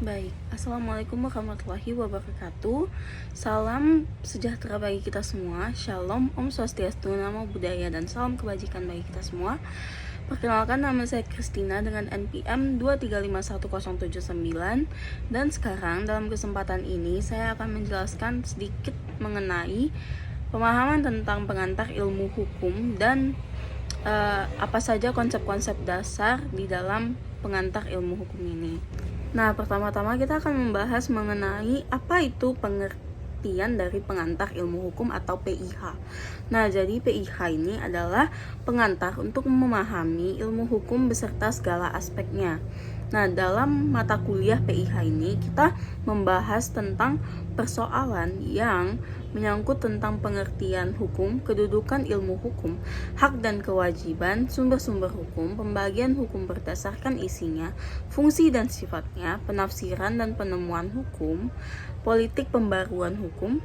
Baik, Assalamualaikum warahmatullahi wabarakatuh. Salam sejahtera bagi kita semua. Shalom, Om Swastiastu, Namo Buddhaya, dan salam kebajikan bagi kita semua. Perkenalkan, nama saya Christina dengan NPM 2351079. Dan sekarang dalam kesempatan ini saya akan menjelaskan sedikit mengenai pemahaman tentang pengantar ilmu hukum dan apa saja konsep-konsep dasar di dalam pengantar ilmu hukum ini. Nah, pertama-tama kita akan membahas mengenai apa itu pengertian dari pengantar ilmu hukum atau PIH. Nah, jadi PIH ini adalah pengantar untuk memahami ilmu hukum beserta segala aspeknya. Nah, dalam mata kuliah PIH ini kita membahas tentang persoalan yang menyangkut tentang pengertian hukum, kedudukan ilmu hukum, hak dan kewajiban, sumber-sumber hukum, pembagian hukum berdasarkan isinya, fungsi dan sifatnya, penafsiran dan penemuan hukum, politik pembaruan hukum,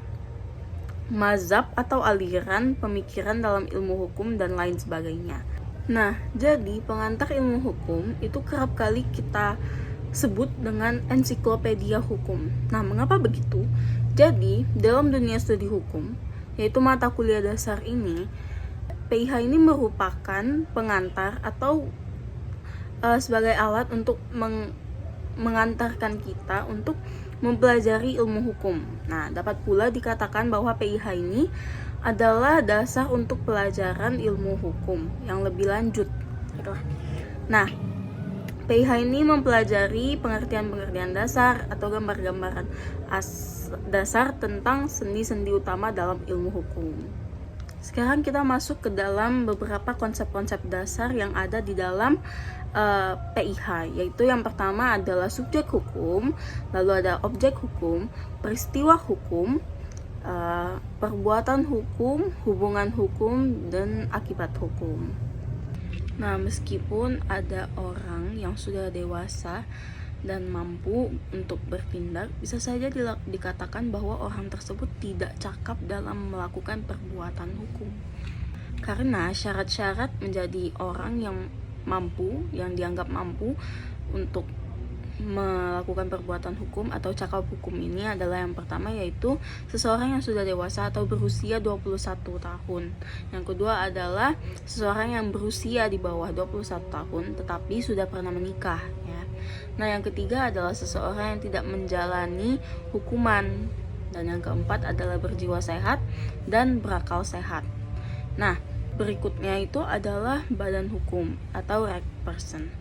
mazhab atau aliran pemikiran dalam ilmu hukum, dan lain sebagainya. Nah, jadi pengantar ilmu hukum itu kerap kali kita sebut dengan ensiklopedia hukum. Nah, mengapa begitu? Jadi, dalam dunia studi hukum, yaitu mata kuliah dasar ini, PIH ini merupakan pengantar atau sebagai alat untuk mengantarkan kita untuk mempelajari ilmu hukum. Nah, dapat pula dikatakan bahwa PIH ini adalah dasar untuk pelajaran ilmu hukum yang lebih lanjut. Nah, PIH ini mempelajari pengertian-pengertian dasar atau gambar-gambaran dasar tentang sendi-sendi utama dalam ilmu hukum. Sekarang kita masuk ke dalam beberapa konsep-konsep dasar yang ada di dalam PIH, yaitu yang pertama adalah subjek hukum, lalu ada objek hukum, peristiwa hukum, perbuatan hukum, hubungan hukum, dan akibat hukum. Nah, meskipun ada orang yang sudah dewasa dan mampu untuk bertindak, bisa saja dikatakan bahwa orang tersebut tidak cakap dalam melakukan perbuatan hukum. Karena syarat-syarat menjadi orang yang mampu, yang dianggap mampu untuk melakukan perbuatan hukum atau cakap hukum ini adalah yang pertama, yaitu seseorang yang sudah dewasa atau berusia 21 tahun. Yang kedua adalah seseorang yang berusia di bawah 21 tahun tetapi sudah pernah menikah, ya. Nah, yang ketiga adalah seseorang yang tidak menjalani hukuman. Dan yang keempat adalah berjiwa sehat dan berakal sehat. Nah, berikutnya itu adalah badan hukum atau right person,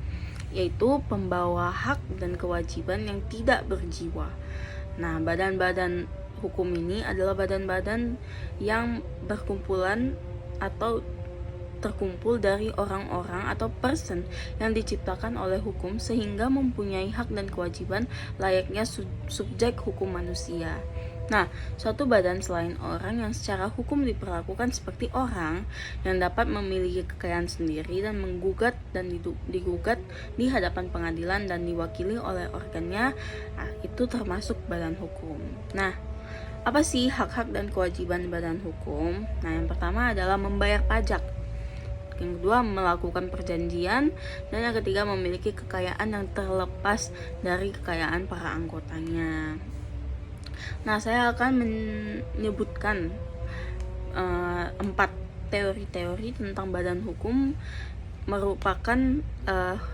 yaitu pembawa hak dan kewajiban yang tidak berjiwa. Nah, badan-badan hukum ini adalah badan-badan yang berkumpulan atau terkumpul dari orang-orang atau person yang diciptakan oleh hukum sehingga mempunyai hak dan kewajiban layaknya subjek hukum manusia. Nah, suatu badan selain orang yang secara hukum diperlakukan seperti orang yang dapat memiliki kekayaan sendiri dan menggugat dan digugat di hadapan pengadilan dan diwakili oleh organnya, itu termasuk badan hukum. Nah, apa sih hak-hak dan kewajiban badan hukum? Nah, yang pertama adalah membayar pajak. Yang kedua, melakukan perjanjian. Dan yang ketiga, memiliki kekayaan yang terlepas dari kekayaan para anggotanya. Nah, saya akan menyebutkan 4 teori-teori tentang badan hukum merupakan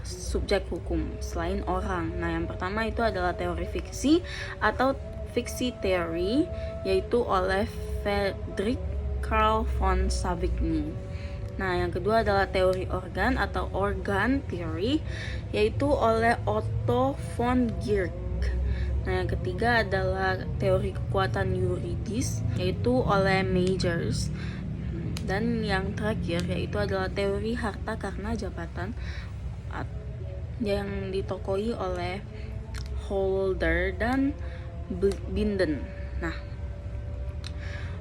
subjek hukum selain orang. Nah, yang pertama itu adalah teori fiksi atau fiksi teori, yaitu oleh Friedrich Karl von Savigny. Nah, yang kedua adalah teori organ atau organ theory, yaitu oleh Otto von Guericke. Nah, yang ketiga adalah teori kekuatan yuridis, yaitu oleh Majors. Dan yang terakhir yaitu adalah teori harta karena jabatan yang ditokoi oleh Holder dan Binden. Nah,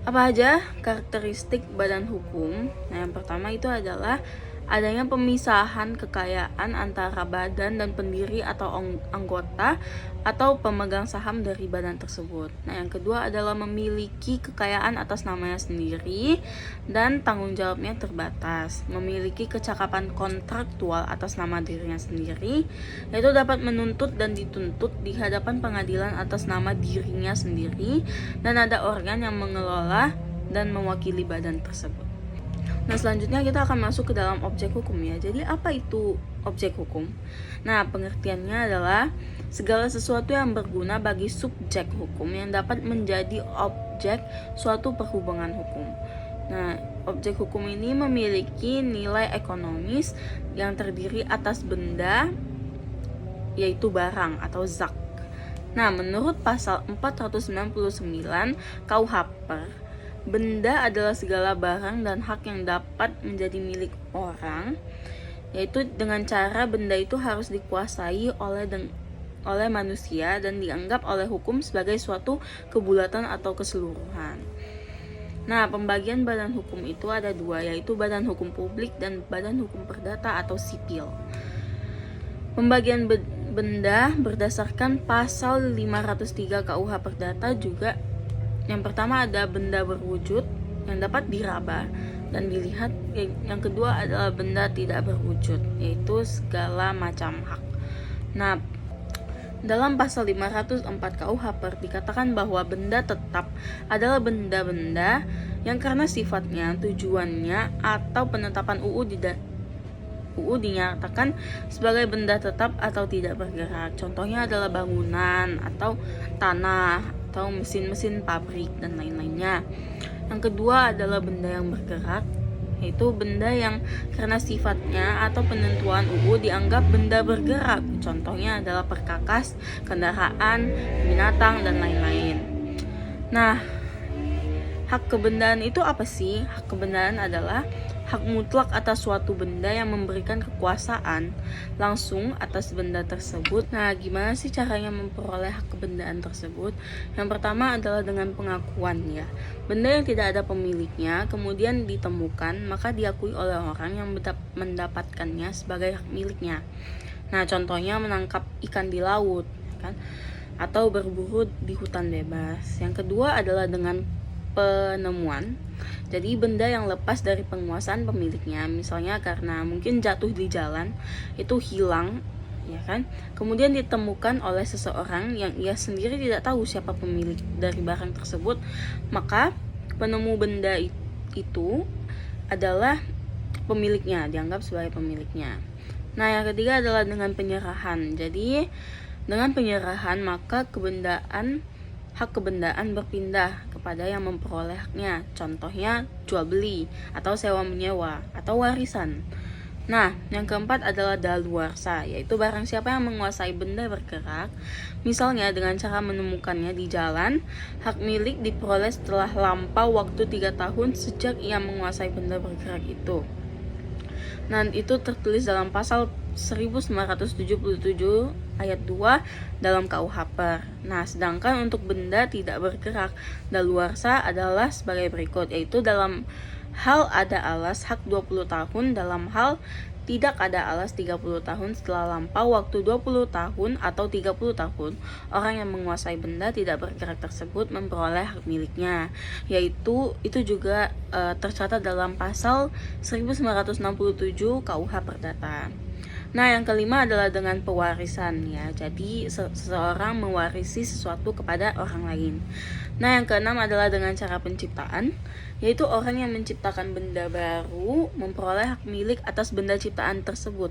apa aja karakteristik badan hukum? Nah, yang pertama itu adalah adanya pemisahan kekayaan antara badan dan pendiri atau anggota atau pemegang saham dari badan tersebut. Nah, yang kedua adalah memiliki kekayaan atas namanya sendiri dan tanggung jawabnya terbatas. Memiliki kecakapan kontraktual atas nama dirinya sendiri, yaitu dapat menuntut dan dituntut di hadapan pengadilan atas nama dirinya sendiri, dan ada organ yang mengelola dan mewakili badan tersebut. Nah, selanjutnya kita akan masuk ke dalam objek hukum ya. Jadi apa itu objek hukum? Nah, pengertiannya adalah segala sesuatu yang berguna bagi subjek hukum yang dapat menjadi objek suatu perhubungan hukum. Nah, objek hukum ini memiliki nilai ekonomis yang terdiri atas benda, yaitu barang atau zak. Nah, menurut pasal 499 KUHP, benda adalah segala barang dan hak yang dapat menjadi milik orang, yaitu dengan cara benda itu harus dikuasai oleh manusia dan dianggap oleh hukum sebagai suatu kebulatan atau keseluruhan. Nah, pembagian badan hukum itu ada dua, yaitu badan hukum publik dan badan hukum perdata atau sipil. Pembagian benda berdasarkan pasal 503 KUH Perdata juga. Yang pertama ada benda berwujud yang dapat diraba dan dilihat. Yang kedua adalah benda tidak berwujud, yaitu segala macam hak. Nah, dalam pasal 504 KUHP dikatakan bahwa benda tetap adalah benda-benda yang karena sifatnya, tujuannya, atau penetapan UU dinyatakan sebagai benda tetap atau tidak bergerak. Contohnya adalah bangunan atau tanah atau mesin-mesin pabrik dan lain-lainnya. Yang kedua adalah benda yang bergerak, yaitu benda yang karena sifatnya atau penentuan UU dianggap benda bergerak. Contohnya adalah perkakas, kendaraan, binatang, dan lain-lain. Nah, hak kebendaan itu apa sih? Hak kebendaan adalah hak mutlak atas suatu benda yang memberikan kekuasaan langsung atas benda tersebut. Nah, gimana sih caranya memperoleh hak kebendaan tersebut? Yang pertama adalah dengan pengakuan ya. Benda yang tidak ada pemiliknya kemudian ditemukan, maka diakui oleh orang yang mendapatkannya sebagai hak miliknya. Nah, contohnya menangkap ikan di laut, kan? Atau berburu di hutan bebas. Yang kedua adalah dengan penemuan. Jadi benda yang lepas dari penguasaan pemiliknya, misalnya karena mungkin jatuh di jalan, itu hilang, ya kan? Kemudian ditemukan oleh seseorang yang ia sendiri tidak tahu siapa pemilik dari barang tersebut, maka penemu benda itu adalah pemiliknya, dianggap sebagai pemiliknya. Nah, yang ketiga adalah dengan penyerahan. Jadi dengan penyerahan maka hak kebendaan berpindah kepada yang memperoleh haknya. Contohnya jual beli atau sewa menyewa atau warisan. Nah, yang keempat adalah daluarsa, yaitu barang siapa yang menguasai benda bergerak, misalnya dengan cara menemukannya di jalan. Hak milik diperoleh setelah lampau waktu 3 tahun sejak ia menguasai benda bergerak itu. Nah, itu tertulis dalam pasal 1977 ayat 2 dalam KUHP. Nah, sedangkan untuk benda tidak bergerak daluarsa adalah sebagai berikut, yaitu dalam hal ada alas hak 20 tahun, dalam hal tidak ada alas 30 tahun. Setelah lampau waktu 20 tahun atau 30 tahun, orang yang menguasai benda tidak bergerak tersebut memperoleh hak miliknya, yaitu itu juga tercatat dalam pasal 1967 KUH Perdata. Nah, yang kelima adalah dengan pewarisan ya. Jadi seseorang mewarisi sesuatu kepada orang lain. Nah, yang keenam adalah dengan cara penciptaan, yaitu orang yang menciptakan benda baru memperoleh hak milik atas benda ciptaan tersebut.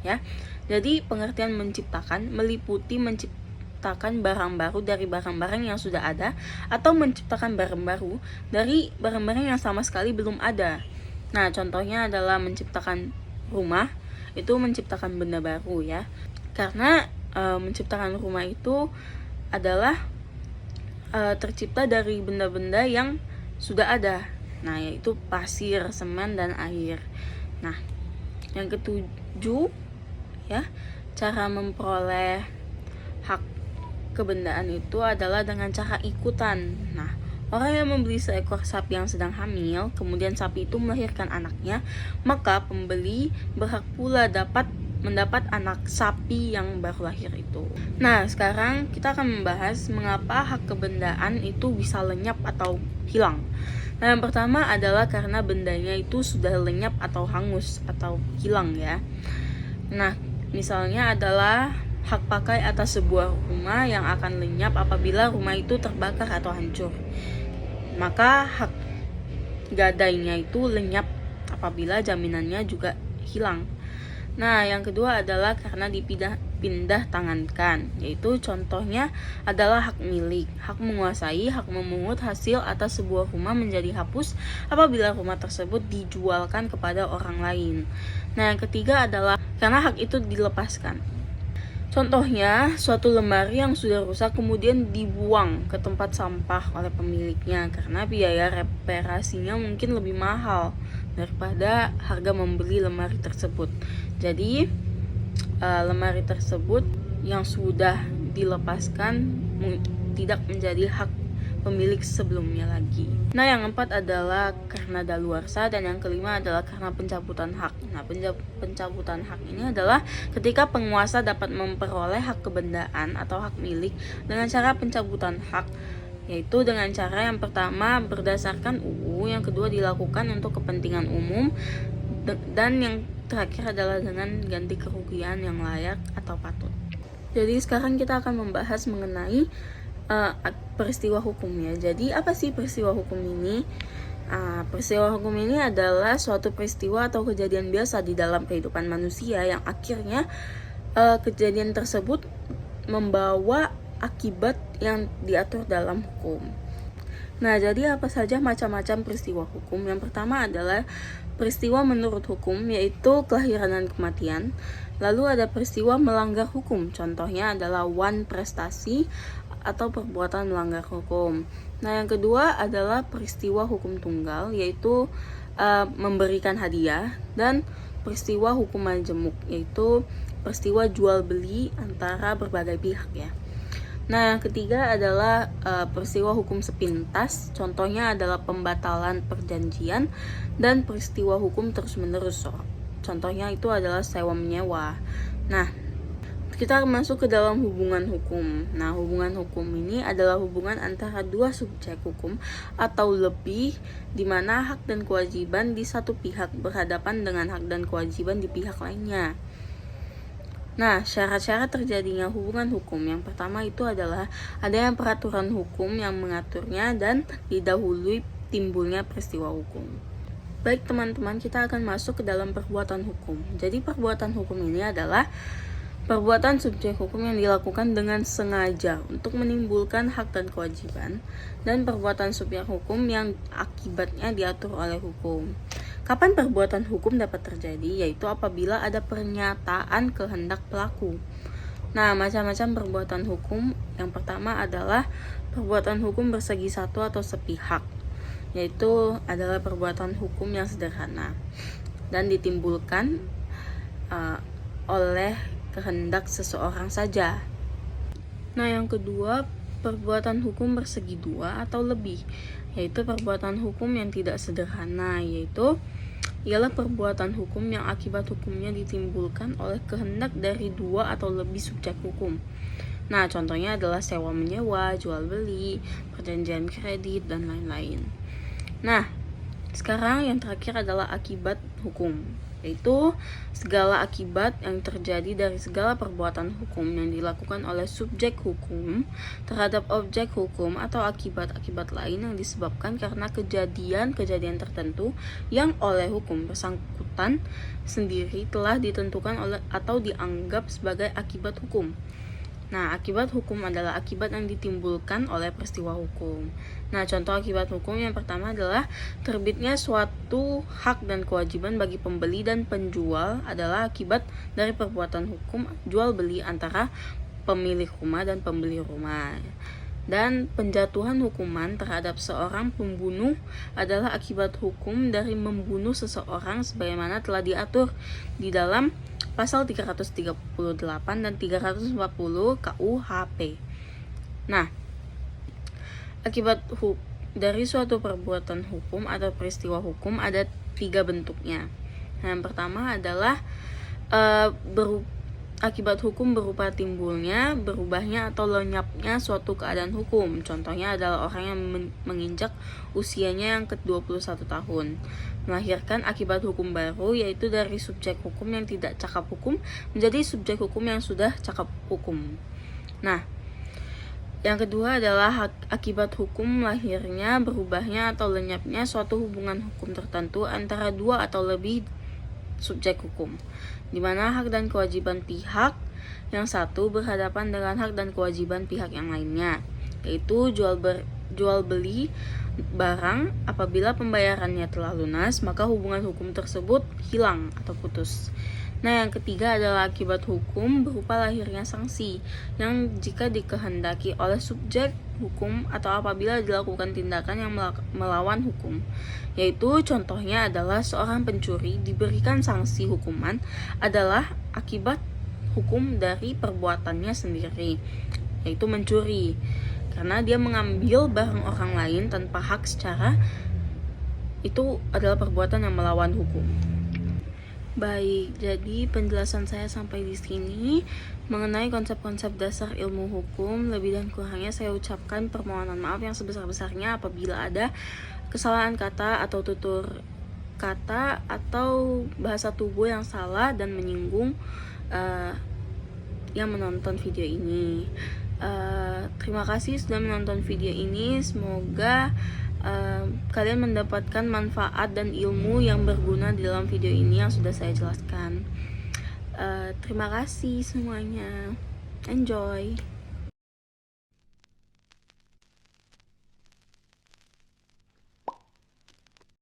Ya. Jadi pengertian menciptakan meliputi menciptakan barang baru dari barang-barang yang sudah ada atau menciptakan barang baru dari barang-barang yang sama sekali belum ada. Nah, contohnya adalah menciptakan rumah, itu menciptakan benda baru ya. Karena menciptakan rumah itu adalah tercipta dari benda-benda yang sudah ada. Nah, yaitu pasir, semen, dan air. Nah, yang ketujuh ya, cara memperoleh hak kebendaan itu adalah dengan cara ikutan. Nah, Orang yang membeli seekor sapi yang sedang hamil, kemudian sapi itu melahirkan anaknya, maka pembeli berhak pula mendapat anak sapi yang baru lahir itu. Nah, sekarang kita akan membahas mengapa hak kebendaan itu bisa lenyap atau hilang. Nah, yang pertama adalah karena bendanya itu sudah lenyap atau hangus atau hilang ya. Nah, misalnya adalah hak pakai atas sebuah rumah yang akan lenyap apabila rumah itu terbakar atau hancur. Maka hak gadainya itu lenyap apabila jaminannya juga hilang. Nah, yang kedua adalah karena dipindah tangankan, yaitu contohnya adalah hak milik, hak menguasai, hak memungut hasil atas sebuah rumah menjadi hapus apabila rumah tersebut dijualkan kepada orang lain. Nah, yang ketiga adalah karena hak itu dilepaskan. Contohnya, suatu lemari yang sudah rusak kemudian dibuang ke tempat sampah oleh pemiliknya karena biaya reparasinya mungkin lebih mahal daripada harga membeli lemari tersebut. Jadi, lemari tersebut yang sudah dilepaskan tidak menjadi hak pemilik sebelumnya lagi. Nah, yang keempat adalah karena daluarsa, dan yang kelima adalah karena pencabutan hak. Nah, pencabutan hak ini adalah ketika penguasa dapat memperoleh hak kebendaan atau hak milik dengan cara pencabutan hak, yaitu dengan cara yang pertama berdasarkan UU, yang kedua dilakukan untuk kepentingan umum, dan yang terakhir adalah dengan ganti kerugian yang layak atau patut. Jadi sekarang kita akan membahas mengenai peristiwa hukumnya. Jadi apa sih peristiwa hukum ini? Peristiwa hukum ini adalah suatu peristiwa atau kejadian biasa di dalam kehidupan manusia yang akhirnya kejadian tersebut membawa akibat yang diatur dalam hukum. Nah, jadi apa saja macam-macam peristiwa hukum? Yang pertama adalah peristiwa menurut hukum, yaitu kelahiran dan kematian. Lalu ada peristiwa melanggar hukum, contohnya adalah wan prestasi atau perbuatan melanggar hukum. Nah, yang kedua adalah peristiwa hukum tunggal, yaitu memberikan hadiah, dan peristiwa hukum majemuk, yaitu peristiwa jual beli antara berbagai pihak ya. Nah, yang ketiga adalah peristiwa hukum sepintas, contohnya adalah pembatalan perjanjian, dan peristiwa hukum terus-menerus, contohnya itu adalah sewa menyewa. Nah, kita masuk ke dalam hubungan hukum. Nah, hubungan hukum ini adalah hubungan antara dua subjek hukum atau lebih, di mana hak dan kewajiban di satu pihak berhadapan dengan hak dan kewajiban di pihak lainnya. Nah, syarat-syarat terjadinya hubungan hukum yang pertama itu adalah adanya peraturan hukum yang mengaturnya dan didahului timbulnya peristiwa hukum. Baik teman-teman, kita akan masuk ke dalam perbuatan hukum. Jadi perbuatan hukum ini adalah perbuatan subjek hukum yang dilakukan dengan sengaja untuk menimbulkan hak dan kewajiban, dan perbuatan subjek hukum yang akibatnya diatur oleh hukum. Kapan perbuatan hukum dapat terjadi? Yaitu apabila ada pernyataan kehendak pelaku. Nah, macam-macam perbuatan hukum. Yang pertama adalah perbuatan hukum bersegi satu atau sepihak, yaitu adalah perbuatan hukum yang sederhana dan ditimbulkan oleh kehendak seseorang saja. Nah, yang kedua, perbuatan hukum bersegi dua atau lebih, yaitu perbuatan hukum yang tidak sederhana, yaitu ialah perbuatan hukum yang akibat hukumnya ditimbulkan oleh kehendak dari dua atau lebih subjek hukum. Nah, contohnya adalah sewa menyewa, jual beli, perjanjian kredit, dan lain-lain. Nah, sekarang yang terakhir adalah akibat hukum, yaitu segala akibat yang terjadi dari segala perbuatan hukum yang dilakukan oleh subjek hukum terhadap objek hukum, atau akibat-akibat lain yang disebabkan karena kejadian-kejadian tertentu yang oleh hukum bersangkutan sendiri telah ditentukan oleh atau dianggap sebagai akibat hukum. Nah, akibat hukum adalah akibat yang ditimbulkan oleh peristiwa hukum. Nah, contoh akibat hukum yang pertama adalah terbitnya suatu hak dan kewajiban bagi pembeli dan penjual adalah akibat dari perbuatan hukum jual beli antara pemilik rumah dan pembeli rumah. Dan penjatuhan hukuman terhadap seorang pembunuh adalah akibat hukum dari membunuh seseorang sebagaimana telah diatur di dalam pasal 338 dan 340 KUHP. Nah, akibat dari suatu perbuatan hukum atau peristiwa hukum ada 3 bentuknya. Nah, yang pertama adalah akibat hukum berupa timbulnya, berubahnya atau lenyapnya suatu keadaan hukum. Contohnya adalah orang yang menginjak usianya yang ke-21 tahun, melahirkan akibat hukum baru, yaitu dari subjek hukum yang tidak cakap hukum menjadi subjek hukum yang sudah cakap hukum. Nah, yang kedua adalah akibat hukum lahirnya, berubahnya atau lenyapnya suatu hubungan hukum tertentu antara 2 atau lebih subjek hukum, di mana hak dan kewajiban pihak yang satu berhadapan dengan hak dan kewajiban pihak yang lainnya, yaitu jual beli barang. Apabila pembayarannya telah lunas, maka hubungan hukum tersebut hilang atau putus. Nah, yang ketiga adalah akibat hukum berupa lahirnya sanksi, yang jika dikehendaki oleh subjek hukum atau apabila dilakukan tindakan yang melawan hukum, yaitu contohnya adalah seorang pencuri diberikan sanksi hukuman adalah akibat hukum dari perbuatannya sendiri, yaitu mencuri, karena dia mengambil barang orang lain tanpa hak secara itu adalah perbuatan yang melawan hukum. Baik, jadi penjelasan saya sampai di sini mengenai konsep-konsep dasar ilmu hukum. Lebih dan kurangnya saya ucapkan permohonan maaf yang sebesar-besarnya apabila ada kesalahan kata atau tutur kata atau bahasa tubuh yang salah dan menyinggung yang menonton video ini. Terima kasih sudah menonton video ini. Semoga kalian mendapatkan manfaat dan ilmu yang berguna di dalam video ini yang sudah saya jelaskan. Terima kasih semuanya. Enjoy.